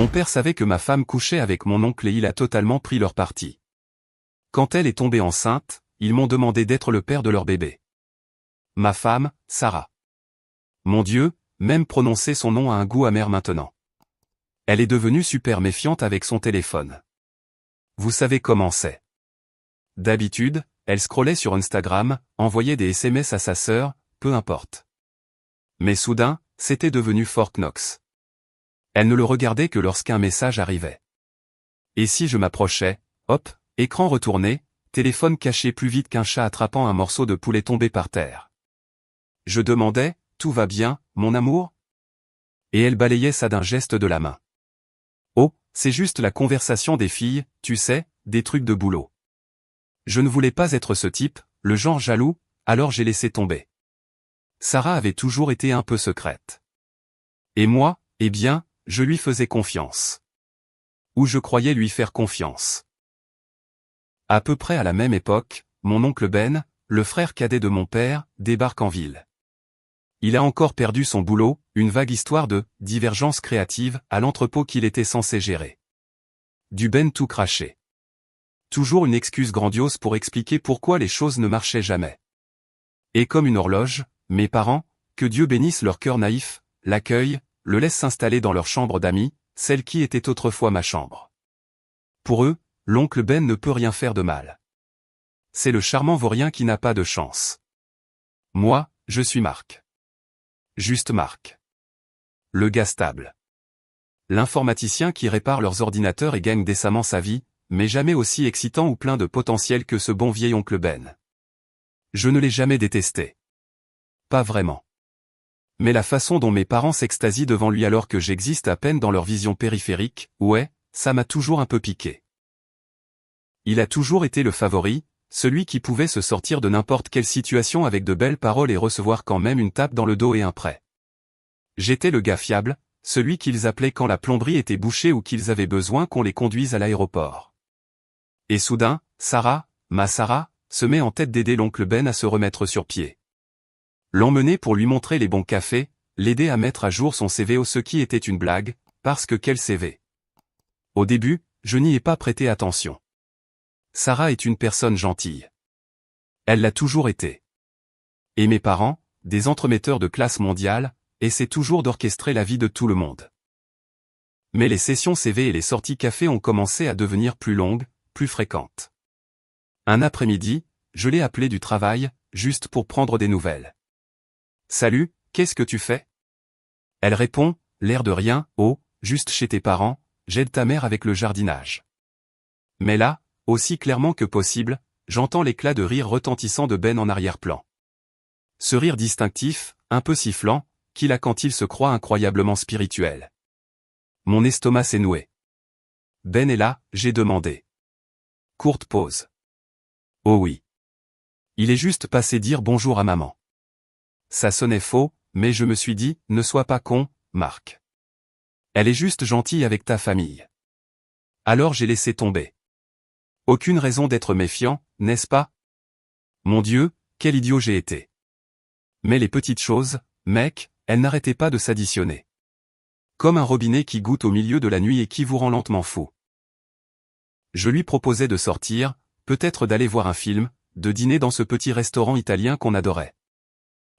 Mon père savait que ma femme couchait avec mon oncle et il a totalement pris leur parti. Quand elle est tombée enceinte, ils m'ont demandé d'être le père de leur bébé. Ma femme, Sarah. Mon Dieu, même prononcer son nom a un goût amer maintenant. Elle est devenue super méfiante avec son téléphone. Vous savez comment c'est. D'habitude, elle scrollait sur Instagram, envoyait des SMS à sa sœur, peu importe. Mais soudain, c'était devenu Fort Knox. Elle ne le regardait que lorsqu'un message arrivait. Et si je m'approchais, hop, écran retourné, téléphone caché plus vite qu'un chat attrapant un morceau de poulet tombé par terre. Je demandais, tout va bien, mon amour? Et elle balayait ça d'un geste de la main. Oh, c'est juste la conversation des filles, tu sais, des trucs de boulot. Je ne voulais pas être ce type, le genre jaloux, alors j'ai laissé tomber. Sarah avait toujours été un peu secrète. Et moi, eh bien, je lui faisais confiance. Ou je croyais lui faire confiance. À peu près à la même époque, mon oncle Ben, le frère cadet de mon père, débarque en ville. Il a encore perdu son boulot, une vague histoire de divergence créative à l'entrepôt qu'il était censé gérer. Du Ben tout craché. Toujours une excuse grandiose pour expliquer pourquoi les choses ne marchaient jamais. Et comme une horloge, mes parents, que Dieu bénisse leur cœur naïf, l'accueillent, le laissent s'installer dans leur chambre d'amis, celle qui était autrefois ma chambre. Pour eux, l'oncle Ben ne peut rien faire de mal. C'est le charmant vaurien qui n'a pas de chance. Moi, je suis Marc. Juste Marc. Le gars stable. L'informaticien qui répare leurs ordinateurs et gagne décemment sa vie, mais jamais aussi excitant ou plein de potentiel que ce bon vieil oncle Ben. Je ne l'ai jamais détesté. Pas vraiment. Mais la façon dont mes parents s'extasient devant lui alors que j'existe à peine dans leur vision périphérique, ouais, ça m'a toujours un peu piqué. Il a toujours été le favori, celui qui pouvait se sortir de n'importe quelle situation avec de belles paroles et recevoir quand même une tape dans le dos et un prêt. J'étais le gars fiable, celui qu'ils appelaient quand la plomberie était bouchée ou qu'ils avaient besoin qu'on les conduise à l'aéroport. Et soudain, Sarah, ma Sarah, se met en tête d'aider l'oncle Ben à se remettre sur pied. L'emmener pour lui montrer les bons cafés, l'aider à mettre à jour son CV ce qui était une blague, parce que quel CV. Au début, je n'y ai pas prêté attention. Sarah est une personne gentille. Elle l'a toujours été. Et mes parents, des entremetteurs de classe mondiale, essaient toujours d'orchestrer la vie de tout le monde. Mais les sessions CV et les sorties café ont commencé à devenir plus longues, plus fréquentes. Un après-midi, je l'ai appelée du travail, juste pour prendre des nouvelles. « Salut, qu'est-ce que tu fais ?» Elle répond, l'air de rien, « Oh, juste chez tes parents, j'aide ta mère avec le jardinage. » Mais là, aussi clairement que possible, j'entends l'éclat de rire retentissant de Ben en arrière-plan. Ce rire distinctif, un peu sifflant, qu'il a quand il se croit incroyablement spirituel. Mon estomac s'est noué. Ben est là, j'ai demandé. Courte pause. Oh oui. Il est juste passé dire bonjour à maman. Ça sonnait faux, mais je me suis dit, ne sois pas con, Marc. Elle est juste gentille avec ta famille. Alors j'ai laissé tomber. Aucune raison d'être méfiant, n'est-ce pas? Mon Dieu, quel idiot j'ai été. Mais les petites choses, mec, elles n'arrêtaient pas de s'additionner. Comme un robinet qui goutte au milieu de la nuit et qui vous rend lentement fou. Je lui proposais de sortir, peut-être d'aller voir un film, de dîner dans ce petit restaurant italien qu'on adorait.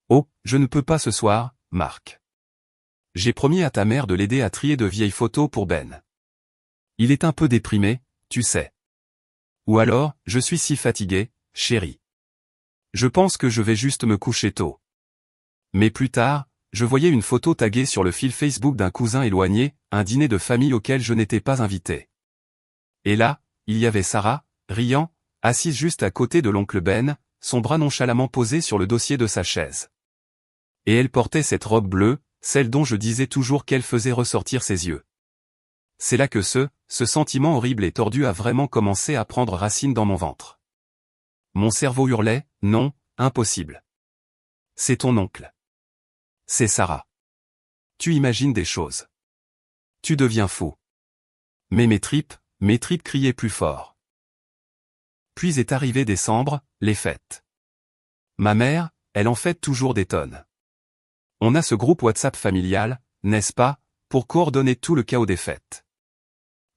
Oh, je ne peux pas ce soir, Marc. J'ai promis à ta mère de l'aider à trier de vieilles photos pour Ben. Il est un peu déprimé, tu sais. Ou alors, je suis si fatigué, chérie. Je pense que je vais juste me coucher tôt. Mais plus tard, je voyais une photo taguée sur le fil Facebook d'un cousin éloigné, un dîner de famille auquel je n'étais pas invité. Et là, il y avait Sarah, riant, assise juste à côté de l'oncle Ben, son bras nonchalamment posé sur le dossier de sa chaise. Et elle portait cette robe bleue, celle dont je disais toujours qu'elle faisait ressortir ses yeux. C'est là que ce sentiment horrible et tordu a vraiment commencé à prendre racine dans mon ventre. Mon cerveau hurlait, non, impossible. C'est ton oncle. C'est Sarah. Tu imagines des choses. Tu deviens fou. Mais mes tripes criaient plus fort. Puis est arrivé décembre, les fêtes. Ma mère, elle en fête toujours des tonnes. On a ce groupe WhatsApp familial, n'est-ce pas, pour coordonner tout le chaos des fêtes.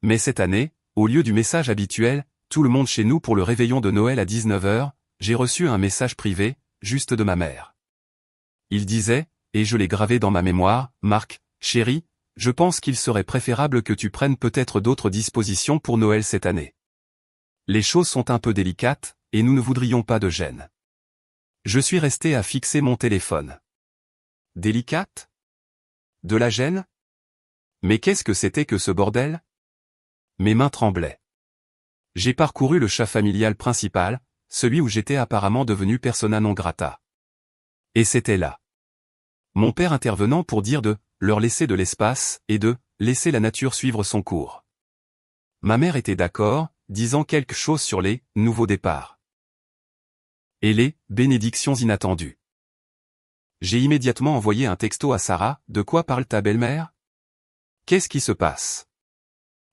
Mais cette année, au lieu du message habituel, tout le monde chez nous pour le réveillon de Noël à 19h, j'ai reçu un message privé, juste de ma mère. Il disait, et je l'ai gravé dans ma mémoire, Marc, chéri, je pense qu'il serait préférable que tu prennes peut-être d'autres dispositions pour Noël cette année. Les choses sont un peu délicates, et nous ne voudrions pas de gêne. Je suis resté à fixer mon téléphone. Délicate? De la gêne? Mais qu'est-ce que c'était que ce bordel? Mes mains tremblaient. J'ai parcouru le chat familial principal, celui où j'étais apparemment devenu persona non grata. Et c'était là. Mon père intervenant pour dire de leur laisser de l'espace et de laisser la nature suivre son cours. Ma mère était d'accord, disant quelque chose sur les nouveaux départs. Et les bénédictions inattendues. J'ai immédiatement envoyé un texto à Sarah, de quoi parle ta belle-mère? Qu'est-ce qui se passe?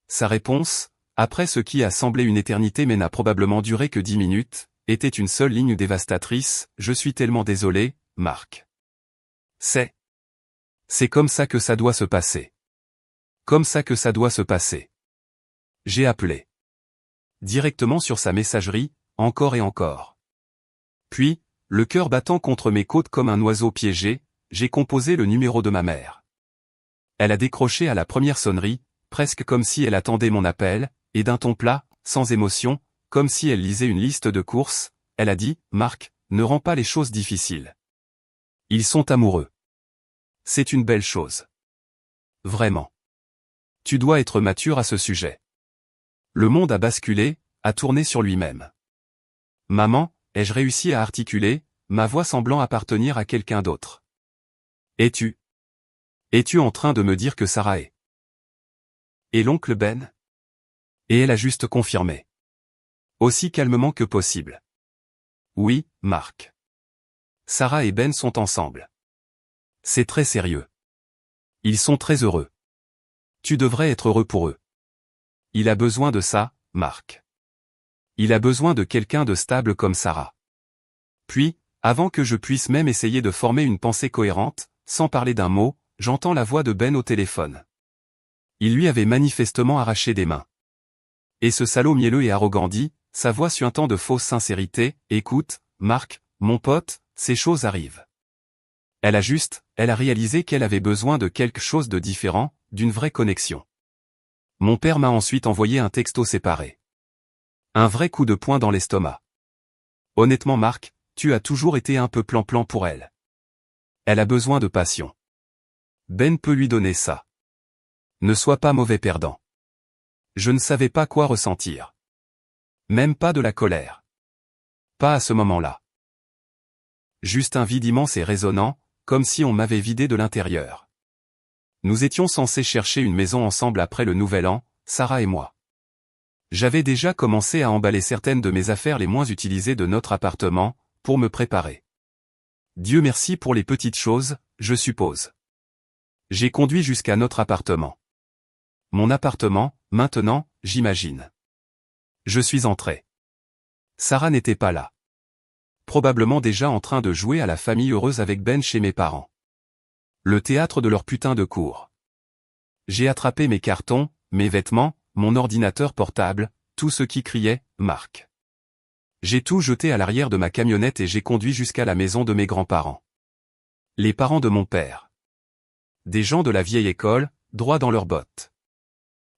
Sa réponse, après ce qui a semblé une éternité mais n'a probablement duré que 10 minutes, était une seule ligne dévastatrice, je suis tellement désolé, Marc. C'est comme ça que ça doit se passer. Comme ça que ça doit se passer. J'ai appelé. Directement sur sa messagerie, encore et encore. Puis, le cœur battant contre mes côtes comme un oiseau piégé, j'ai composé le numéro de ma mère. Elle a décroché à la première sonnerie, presque comme si elle attendait mon appel, et d'un ton plat, sans émotion, comme si elle lisait une liste de courses, elle a dit, Marc, ne rends pas les choses difficiles. Ils sont amoureux. C'est une belle chose. Vraiment. Tu dois être mature à ce sujet. Le monde a basculé, a tourné sur lui-même. Maman, ai-je réussi à articuler, ma voix semblant appartenir à quelqu'un d'autre. Es-tu en train de me dire que Sarah est? Et l'oncle Ben? Et elle a juste confirmé. Aussi calmement que possible. Oui, Marc. Sarah et Ben sont ensemble. C'est très sérieux. Ils sont très heureux. Tu devrais être heureux pour eux. Il a besoin de ça, Marc. Il a besoin de quelqu'un de stable comme Sarah. Puis, avant que je puisse même essayer de former une pensée cohérente, sans parler d'un mot, j'entends la voix de Ben au téléphone. Il lui avait manifestement arraché des mains. Et ce salaud mielleux et arrogant dit, sa voix suintant de fausse sincérité, écoute, Marc, mon pote, ces choses arrivent. Elle a réalisé qu'elle avait besoin de quelque chose de différent, d'une vraie connexion. Mon père m'a ensuite envoyé un texto séparé. Un vrai coup de poing dans l'estomac. Honnêtement Marc, tu as toujours été un peu plan-plan pour elle. Elle a besoin de passion. Ben peut lui donner ça. Ne sois pas mauvais perdant. Je ne savais pas quoi ressentir. Même pas de la colère. Pas à ce moment-là. Juste un vide immense et résonnant, comme si on m'avait vidé de l'intérieur. Nous étions censés chercher une maison ensemble après le Nouvel An, Sarah et moi. J'avais déjà commencé à emballer certaines de mes affaires les moins utilisées de notre appartement, pour me préparer. Dieu merci pour les petites choses, je suppose. J'ai conduit jusqu'à notre appartement. Mon appartement, maintenant, j'imagine. Je suis entré. Sarah n'était pas là. Probablement déjà en train de jouer à la famille heureuse avec Ben chez mes parents. Le théâtre de leur putain de cour. J'ai attrapé mes cartons, mes vêtements, mon ordinateur portable, tout ce qui criait « Marc ». J'ai tout jeté à l'arrière de ma camionnette et j'ai conduit jusqu'à la maison de mes grands-parents. Les parents de mon père. Des gens de la vieille école, droits dans leurs bottes.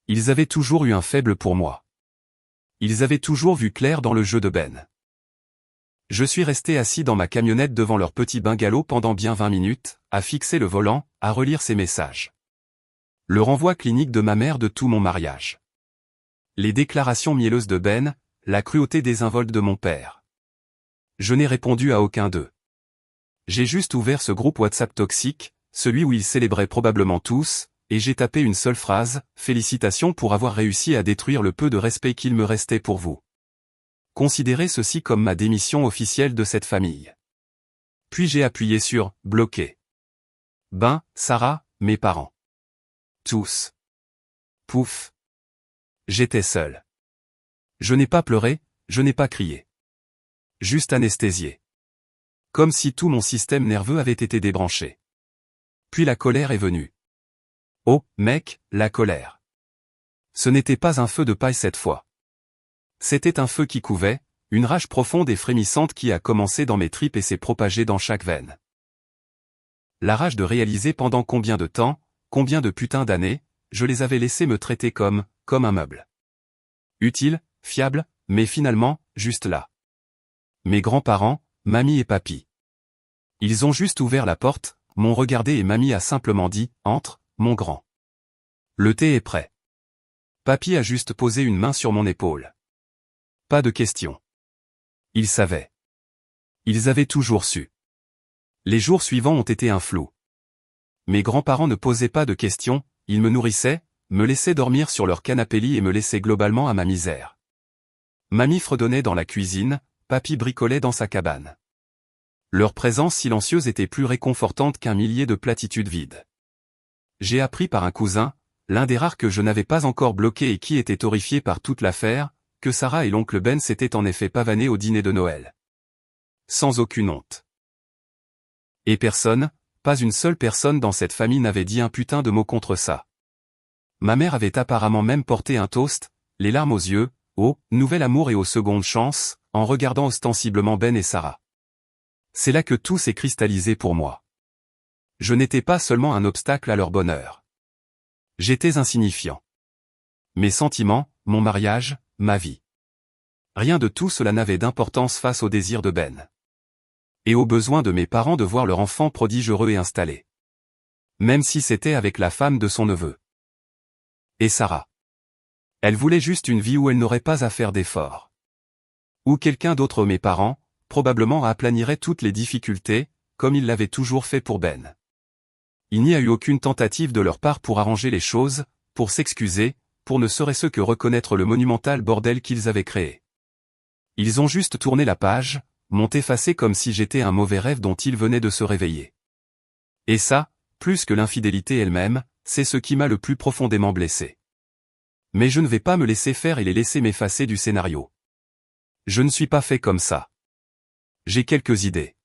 Ils avaient toujours eu un faible pour moi. Ils avaient toujours vu clair dans le jeu de Ben. Je suis resté assis dans ma camionnette devant leur petit bungalow pendant bien 20 minutes, à fixer le volant, à relire ces messages. Le renvoi clinique de ma mère de tout mon mariage. Les déclarations mielleuses de Ben, la cruauté désinvolte de mon père. Je n'ai répondu à aucun d'eux. J'ai juste ouvert ce groupe WhatsApp toxique, celui où ils célébraient probablement tous, et j'ai tapé une seule phrase, « Félicitations pour avoir réussi à détruire le peu de respect qu'il me restait pour vous. Considérez ceci comme ma démission officielle de cette famille. » Puis j'ai appuyé sur « Bloquer ». Ben, Sarah, mes parents. Tous. Pouf. J'étais seul. Je n'ai pas pleuré, je n'ai pas crié. Juste anesthésié. Comme si tout mon système nerveux avait été débranché. Puis la colère est venue. Oh, mec, la colère. Ce n'était pas un feu de paille cette fois. C'était un feu qui couvait, une rage profonde et frémissante qui a commencé dans mes tripes et s'est propagée dans chaque veine. La rage de réaliser pendant combien de temps, combien de putains d'années, je les avais laissés me traiter comme un meuble. Utile, fiable, mais finalement, juste là. Mes grands-parents, mamie et papy. Ils ont juste ouvert la porte, m'ont regardé et mamie a simplement dit « Entre, mon grand. Le thé est prêt. » Papy a juste posé une main sur mon épaule. Pas de question. Ils savaient. Ils avaient toujours su. Les jours suivants ont été un flou. Mes grands-parents ne posaient pas de questions, ils me nourrissaient, me laissaient dormir sur leur canapé lit et me laissaient globalement à ma misère. Mamie fredonnait dans la cuisine, papy bricolait dans sa cabane. Leur présence silencieuse était plus réconfortante qu'un millier de platitudes vides. J'ai appris par un cousin, l'un des rares que je n'avais pas encore bloqué et qui était horrifié par toute l'affaire, que Sarah et l'oncle Ben s'étaient en effet pavanés au dîner de Noël. Sans aucune honte. Et personne, pas une seule personne dans cette famille n'avait dit un putain de mot contre ça. Ma mère avait apparemment même porté un toast, les larmes aux yeux, au « nouvel amour et aux secondes chances », en regardant ostensiblement Ben et Sarah. C'est là que tout s'est cristallisé pour moi. Je n'étais pas seulement un obstacle à leur bonheur. J'étais insignifiant. Mes sentiments, mon mariage, ma vie. Rien de tout cela n'avait d'importance face au désir de Ben. Et au besoin de mes parents de voir leur enfant prodige heureux et installé. Même si c'était avec la femme de son neveu. Et Sarah. Elle voulait juste une vie où elle n'aurait pas à faire d'efforts. Où quelqu'un d'autre, mes parents, probablement aplanirait toutes les difficultés, comme il l'avait toujours fait pour Ben. Il n'y a eu aucune tentative de leur part pour arranger les choses, pour s'excuser, pour ne serait-ce que reconnaître le monumental bordel qu'ils avaient créé. Ils ont juste tourné la page, m'ont effacé comme si j'étais un mauvais rêve dont ils venaient de se réveiller. Et ça, plus que l'infidélité elle-même, c'est ce qui m'a le plus profondément blessé. Mais je ne vais pas me laisser faire et les laisser m'effacer du scénario. Je ne suis pas fait comme ça. J'ai quelques idées.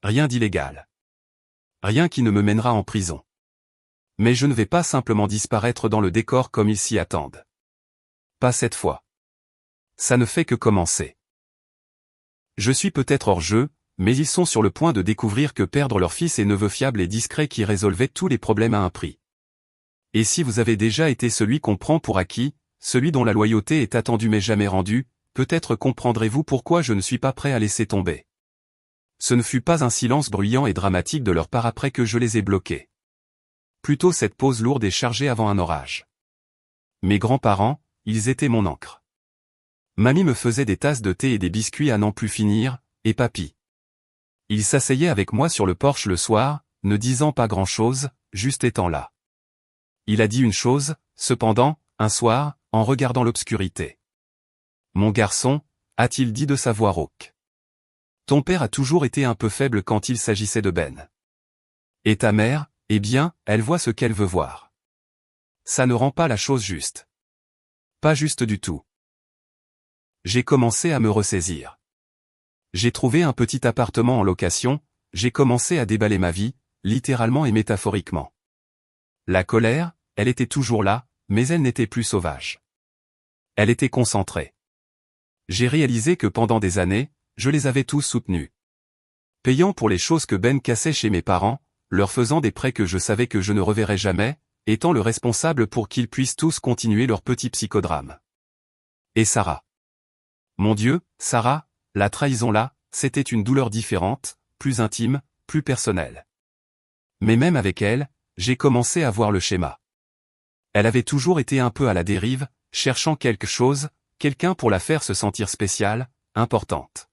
Rien d'illégal. Rien qui ne me mènera en prison. Mais je ne vais pas simplement disparaître dans le décor comme ils s'y attendent. Pas cette fois. Ça ne fait que commencer. Je suis peut-être hors jeu, mais ils sont sur le point de découvrir que perdre leur fils et neveu fiable et discret qui résolvait tous les problèmes à un prix. Et si vous avez déjà été celui qu'on prend pour acquis, celui dont la loyauté est attendue mais jamais rendue, peut-être comprendrez-vous pourquoi je ne suis pas prêt à laisser tomber. Ce ne fut pas un silence bruyant et dramatique de leur part après que je les ai bloqués. Plutôt cette pause lourde et chargée avant un orage. Mes grands-parents, ils étaient mon encre. Mamie me faisait des tasses de thé et des biscuits à n'en plus finir, et papy. Il s'asseyait avec moi sur le porche le soir, ne disant pas grand-chose, juste étant là. Il a dit une chose, cependant, un soir, en regardant l'obscurité. Mon garçon, a-t-il dit de sa voix rauque. Ton père a toujours été un peu faible quand il s'agissait de Ben. Et ta mère, eh bien, elle voit ce qu'elle veut voir. Ça ne rend pas la chose juste. Pas juste du tout. J'ai commencé à me ressaisir. J'ai trouvé un petit appartement en location, j'ai commencé à déballer ma vie, littéralement et métaphoriquement. La colère, elle était toujours là, mais elle n'était plus sauvage. Elle était concentrée. J'ai réalisé que pendant des années, je les avais tous soutenus. Payant pour les choses que Ben cassait chez mes parents, leur faisant des prêts que je savais que je ne reverrais jamais, étant le responsable pour qu'ils puissent tous continuer leur petit psychodrame. Et Sarah. Mon Dieu, Sarah, la trahison là, c'était une douleur différente, plus intime, plus personnelle. Mais même avec elle, j'ai commencé à voir le schéma. Elle avait toujours été un peu à la dérive, cherchant quelque chose, quelqu'un pour la faire se sentir spéciale, importante.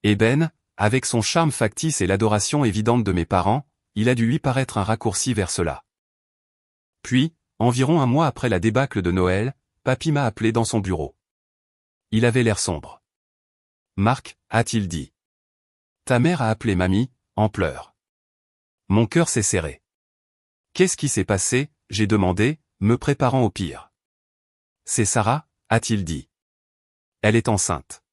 Et Ben, avec son charme factice et l'adoration évidente de mes parents, il a dû lui paraître un raccourci vers cela. Puis, environ un mois après la débâcle de Noël, papy m'a appelé dans son bureau. Il avait l'air sombre. Marc, a-t-il dit. Ta mère a appelé mamie, en pleurs. Mon cœur s'est serré. Qu'est-ce qui s'est passé, j'ai demandé, me préparant au pire. C'est Sarah, a-t-il dit. Elle est enceinte.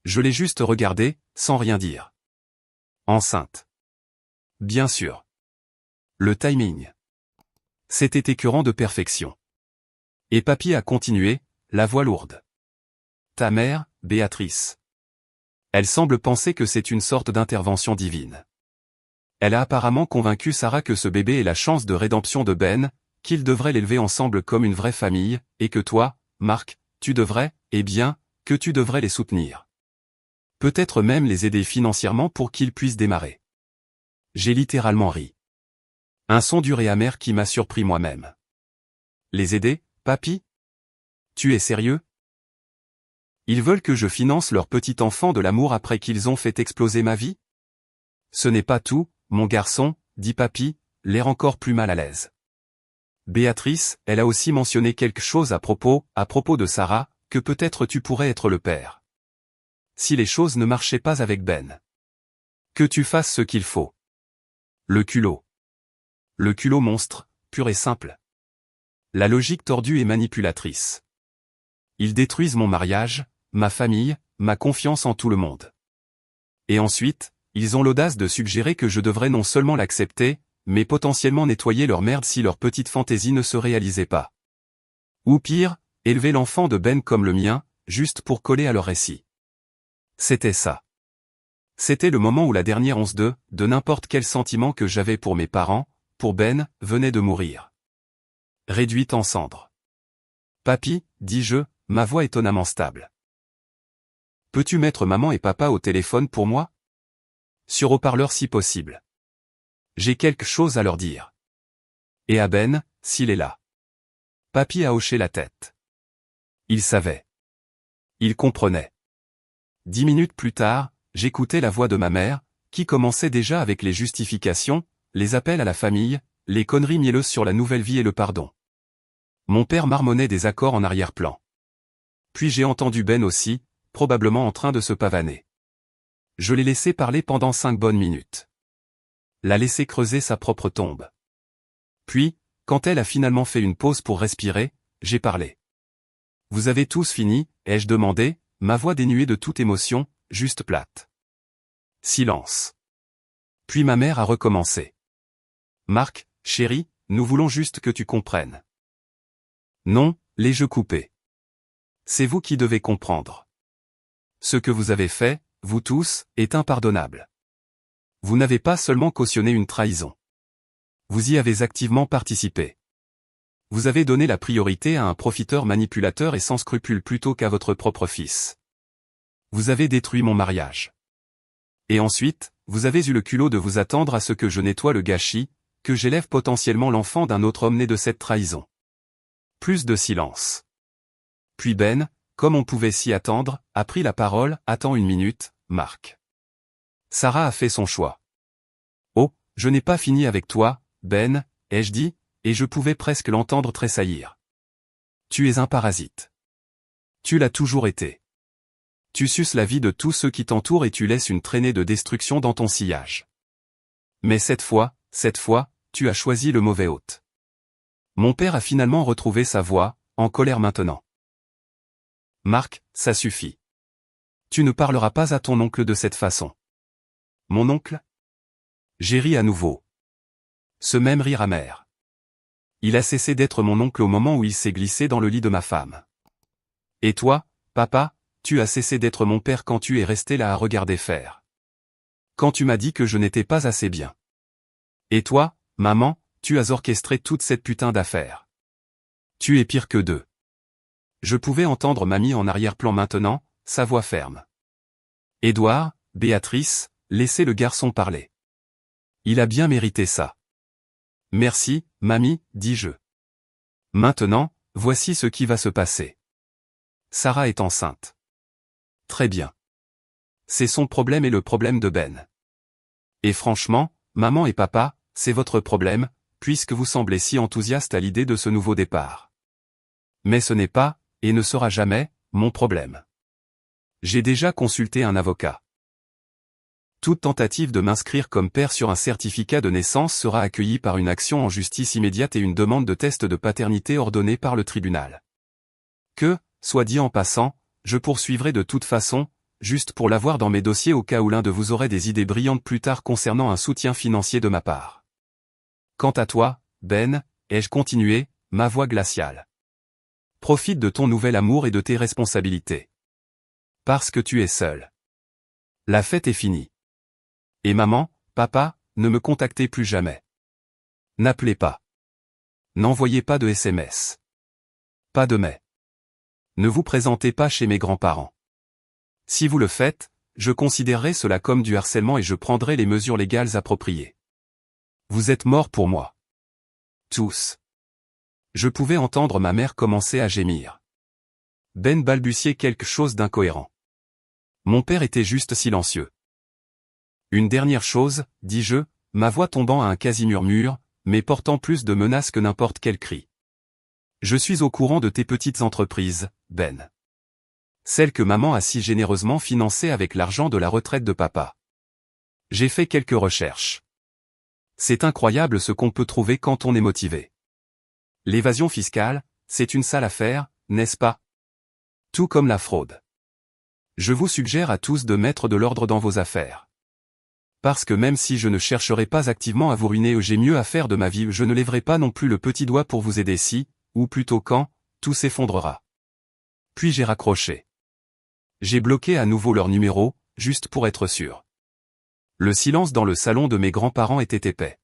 Je l'ai juste regardée, sans rien dire. Enceinte. Bien sûr. Le timing. C'était écœurant de perfection. Et papy a continué, la voix lourde. Ta mère, Béatrice. Elle semble penser que c'est une sorte d'intervention divine. Elle a apparemment convaincu Sarah que ce bébé est la chance de rédemption de Ben, qu'ils devraient l'élever ensemble comme une vraie famille, et que toi, Marc, tu devrais, eh bien, que tu devrais les soutenir. Peut-être même les aider financièrement pour qu'ils puissent démarrer. J'ai littéralement ri. Un son dur et amer qui m'a surpris moi-même. Les aider, papy? Tu es sérieux? Ils veulent que je finance leur petit enfant de l'amour après qu'ils ont fait exploser ma vie? Ce n'est pas tout, mon garçon, dit papy, l'air encore plus mal à l'aise. Béatrice, elle a aussi mentionné quelque chose à propos de Sarah, que peut-être tu pourrais être le père. Si les choses ne marchaient pas avec Ben. Que tu fasses ce qu'il faut. Le culot. Le culot monstre, pur et simple. La logique tordue et manipulatrice. Ils détruisent mon mariage, ma famille, ma confiance en tout le monde. Et ensuite, ils ont l'audace de suggérer que je devrais non seulement l'accepter, mais potentiellement nettoyer leur merde si leur petite fantaisie ne se réalisait pas. Ou pire, élever l'enfant de Ben comme le mien, juste pour coller à leur récit. C'était ça. C'était le moment où la dernière once de n'importe quel sentiment que j'avais pour mes parents, pour Ben, venait de mourir. Réduite en cendres. Papy, dis-je, ma voix étonnamment stable. Peux-tu mettre maman et papa au téléphone pour moi? Sur haut-parleur si possible. J'ai quelque chose à leur dire. Et à Ben, s'il est là. Papy a hoché la tête. Il savait. Il comprenait. 10 minutes plus tard, j'écoutais la voix de ma mère, qui commençait déjà avec les justifications, les appels à la famille, les conneries mielleuses sur la nouvelle vie et le pardon. Mon père marmonnait des accords en arrière-plan. Puis j'ai entendu Ben aussi, probablement en train de se pavaner. Je l'ai laissé parler pendant 5 bonnes minutes. L'a laissé creuser sa propre tombe. Puis, quand elle a finalement fait une pause pour respirer, j'ai parlé. Vous avez tous fini, ai-je demandé, ma voix dénuée de toute émotion, juste plate. Silence. Puis ma mère a recommencé. Marc, chéri, nous voulons juste que tu comprennes. Non, les jeux coupés. C'est vous qui devez comprendre. Ce que vous avez fait, vous tous, est impardonnable. Vous n'avez pas seulement cautionné une trahison. Vous y avez activement participé. Vous avez donné la priorité à un profiteur manipulateur et sans scrupules plutôt qu'à votre propre fils. Vous avez détruit mon mariage. Et ensuite, vous avez eu le culot de vous attendre à ce que je nettoie le gâchis, que j'élève potentiellement l'enfant d'un autre homme né de cette trahison. Plus de silence. Puis Ben, comme on pouvait s'y attendre, a pris la parole. Attends une minute, Marc. Sarah a fait son choix. Oh, je n'ai pas fini avec toi, Ben, ai-je dit, et je pouvais presque l'entendre tressaillir. Tu es un parasite. Tu l'as toujours été. Tu suces la vie de tous ceux qui t'entourent et tu laisses une traînée de destruction dans ton sillage. Mais cette fois, tu as choisi le mauvais hôte. Mon père a finalement retrouvé sa voix, en colère maintenant. Marc, ça suffit. Tu ne parleras pas à ton oncle de cette façon. Mon oncle? J'ai ri à nouveau. Ce même rire amer. Il a cessé d'être mon oncle au moment où il s'est glissé dans le lit de ma femme. Et toi, papa, tu as cessé d'être mon père quand tu es resté là à regarder faire. Quand tu m'as dit que je n'étais pas assez bien. Et toi, maman, tu as orchestré toute cette putain d'affaire. Tu es pire que deux. Je pouvais entendre mamie en arrière-plan maintenant, sa voix ferme. Édouard, Béatrice, laissez le garçon parler. Il a bien mérité ça. Merci, mamie, dis-je. Maintenant, voici ce qui va se passer. Sarah est enceinte. Très bien. C'est son problème et le problème de Ben. Et franchement, maman et papa, c'est votre problème, puisque vous semblez si enthousiaste à l'idée de ce nouveau départ. Mais ce n'est pas, et ne sera jamais, mon problème. J'ai déjà consulté un avocat. Toute tentative de m'inscrire comme père sur un certificat de naissance sera accueillie par une action en justice immédiate et une demande de test de paternité ordonnée par le tribunal. Que, soit dit en passant, je poursuivrai de toute façon, juste pour l'avoir dans mes dossiers au cas où l'un de vous aurait des idées brillantes plus tard concernant un soutien financier de ma part. Quant à toi, Ben, ai-je continué, ma voix glaciale. Profite de ton nouvel amour et de tes responsabilités. Parce que tu es seul. La fête est finie. Et maman, papa, ne me contactez plus jamais. N'appelez pas. N'envoyez pas de SMS. Pas de mail. Ne vous présentez pas chez mes grands-parents. Si vous le faites, je considérerai cela comme du harcèlement et je prendrai les mesures légales appropriées. Vous êtes morts pour moi. Tous. Je pouvais entendre ma mère commencer à gémir. Ben balbutiait quelque chose d'incohérent. Mon père était juste silencieux. Une dernière chose, dis-je, ma voix tombant à un quasi-murmure, mais portant plus de menaces que n'importe quel cri. Je suis au courant de tes petites entreprises, Ben. Celles que maman a si généreusement financées avec l'argent de la retraite de papa. J'ai fait quelques recherches. C'est incroyable ce qu'on peut trouver quand on est motivé. L'évasion fiscale, c'est une sale affaire, n'est-ce pas? Tout comme la fraude. Je vous suggère à tous de mettre de l'ordre dans vos affaires. Parce que même si je ne chercherai pas activement à vous ruiner ou j'ai mieux à faire de ma vie, je ne lèverai pas non plus le petit doigt pour vous aider si, ou plutôt quand, tout s'effondrera. Puis j'ai raccroché. J'ai bloqué à nouveau leur numéro, juste pour être sûr. Le silence dans le salon de mes grands-parents était épais.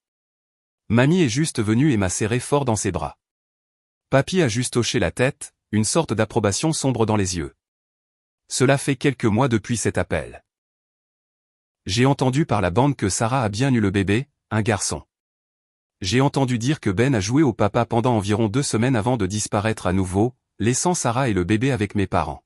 Mamie est juste venue et m'a serré fort dans ses bras. Papy a juste hoché la tête, une sorte d'approbation sombre dans les yeux. Cela fait quelques mois depuis cet appel. J'ai entendu par la bande que Sarah a bien eu le bébé, un garçon. J'ai entendu dire que Ben a joué au papa pendant environ 2 semaines avant de disparaître à nouveau, laissant Sarah et le bébé avec mes parents.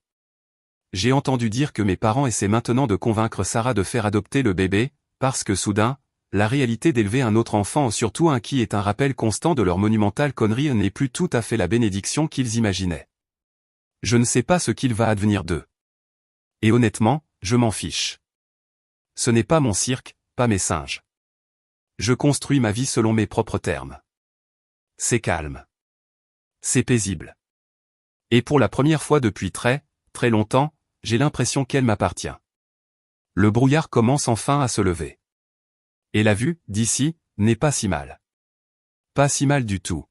J'ai entendu dire que mes parents essaient maintenant de convaincre Sarah de faire adopter le bébé, parce que soudain, la réalité d'élever un autre enfant, surtout un qui est un rappel constant de leur monumentale connerie, n'est plus tout à fait la bénédiction qu'ils imaginaient. Je ne sais pas ce qu'il va advenir d'eux. Et honnêtement, je m'en fiche. Ce n'est pas mon cirque, pas mes singes. Je construis ma vie selon mes propres termes. C'est calme. C'est paisible. Et pour la première fois depuis très, très longtemps, j'ai l'impression qu'elle m'appartient. Le brouillard commence enfin à se lever. Et la vue, d'ici, n'est pas si mal. Pas si mal du tout.